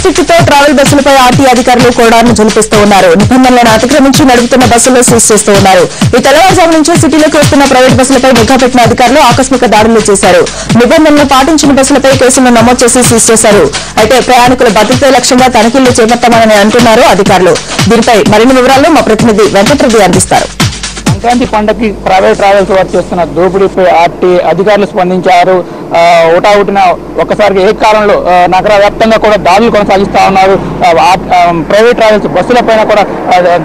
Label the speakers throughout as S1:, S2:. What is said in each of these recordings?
S1: కిట్టుతో travel బస్సులపై RT అధికారులు కోడాను జలిపిస్తూ ఉన్నారు. నిబంధనలను అతిక్రమించి నడుపుతున్న బస్సులు సీజ్ చేస్తూ ఉన్నారు. ఈ తెల్లవారుజాము నుంచి సిటీలోకి వస్తున్న ప్రైవేట్ బస్సులపై నిఘా పెట్టిన అధికారులు ఆకస్మిక దాడులు చేశారు. నిబంధనలు పాటించిన బస్సులపై కేసులను నమోదు చేసి సీజ్ చేశారు. అయితే ప్రయాణికుల భద్రతే లక్ష్యంగా తనిఖీలు చేపట్టామని అంటున్నారు అధికారులు. దీనిపై మరిన్ని వివరాలు మా ప్రతినిధి వెంకటరెడ్డి అందిస్తారు.
S2: సంక్రాంతి పండుగకి ప్రైవేట్ ట్రావెల్స్ వారు చేస్తున్న దోపిడీపై ఆర్టీ అధికారులు స్పందించారు. ఓటావుటిన ఒక్కసారిగా ఏకకాలంలో నగర వ్యాప్తంగా కూడా దాడులు కొనసాగిస్తా ఉన్నారు. ప్రైవేట్ ట్రావెల్స్ బస్సులపైన కూడా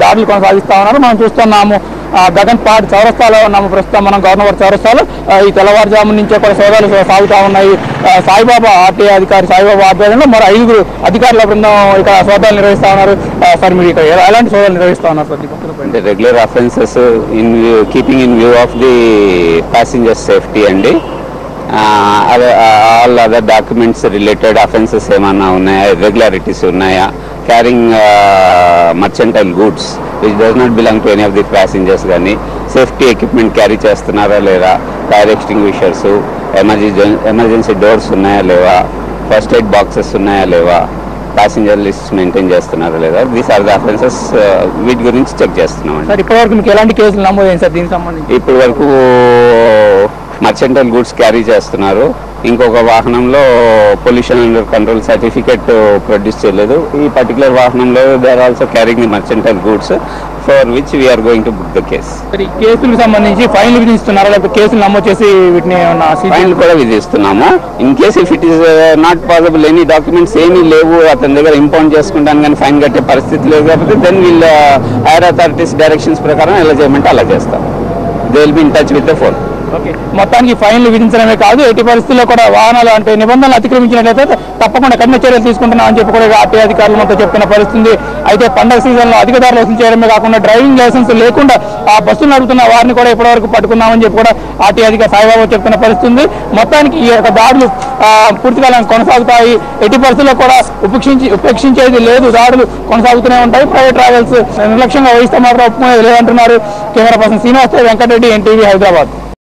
S2: దాడులు కొనసాగిస్తా ఉన్నారు. మనం చూస్తున్నాము గగన్పాడ్ చౌరస్తాలో ఉన్నాము. ప్రస్తుతం మనం గవర్నర్ చౌరస్తాలో ఈ తెల్లవారుజాము నుంచే కూడా సోదాలు సాగుతూ ఉన్నాయి. సాయిబాబా ఆర్టీ అధికారి సాయిబాబా ఆధ్వర్యంలో మరో 5 అధికారుల బృందం ఇక్కడ సోదాలు నిర్వహిస్తా ఉన్నారు. సార్ మీరు ఇక్కడ ఎలాంటి సోదాలు నిర్వహిస్తా ఉన్నారు sir?
S3: Regular offences keeping in view of the passenger safety అండి. All other documents related offences ఏమన్నా ఉన్నాయా, ఇర్రెగ్యులారిటీస్ ఉన్నాయా, carrying mercantile goods which does not belong to any of the passengers కానీ, సేఫ్టీ ఎక్విప్మెంట్ క్యారీ చేస్తున్నారా లేదా, fire extinguishers, emergency doors ఉన్నాయా లేవా, first aid boxes ఉన్నాయా లేవా, ప్యాసింజర్ లిస్ట్ మెయింటైన్ చేస్తున్నారా లేదా, దీస్ ఆర్ ద అఫెన్సెస్. వీటి గురించి చెక్ చేస్తున్నాం.
S2: సార్ ఇప్పటివరకు మీకు ఎలాంటి కేసులు నమోదైంది సార్ దీనికి సంబంధించి?
S3: ఇప్పటి వరకు మర్చెంటైల్ గూడ్స్ క్యారీ చేస్తున్నారు. ఇంకొక వాహనంలో pollution under control certificate produce చేయలేదు. ఈ పర్టికులర్ వాహనంలో they are also carrying the mercantile goods for which we're going to book the case.
S2: కేసులకు సంబంధించి ఫైన్లు విధిస్తున్నారా లేకపోతే కేసులు నమోదు చేసి వీటిని
S3: ఫైన్లు కూడా విధిస్తున్నాము. In case if it is not possible, any documents ఏమీ లేవు, అతని దగ్గర ఇంపౌండ్ చేసుకుంటాను కానీ ఫైన్ కట్టే పరిస్థితి లేదు కాబట్టి దెన్ వీళ్ళ హైయర్ అథారిటీస్ డైరెక్షన్స్ ప్రకారం ఎలా చేయమంటే అలా చేస్తాం. They will be in touch with the phone.
S2: Okay, మొత్తానికి ఫైన్లు విధించడమే కాదు, ఎట్టి పరిస్థితుల్లో కూడా వాహనాలు అంటే నిబంధనలు అతిక్రమించినట్లయితే తప్పకుండా కఠిన చర్యలు తీసుకుంటున్నామని చెప్పి కూడా ఆర్టీ అధికారులు మనతో చెప్తున్న పరిస్థితి. అయితే పండుగ సీజన్లో అధిక ధరలు వసూలు చేయడమే కాకుండా డ్రైవింగ్ లైసెన్స్ లేకుండా ఆ బస్సులు నడుపుతున్న వారిని కూడా ఇప్పటివరకు పట్టుకున్నామని చెప్పి కూడా ఆర్టీ అధికారి సాయిబాబా చెప్తున్న పరిస్థితి. మొత్తానికి ఈ యొక్క దాడులు పూర్తికాలం కొనసాగుతాయి. ఎట్టి పరిస్థితుల్లో కూడా ఉపేక్షించేది లేదు, దాడులు కొనసాగుతూనే ఉంటాయి. ప్రైవేట్ ట్రావెల్స్ నిర్లక్ష్యంగా వహిస్తే మాత్రం ఒప్పుకునేది లేదంటున్నారు. Camera person Srinivas, Venkata Reddy, NTV, Hyderabad.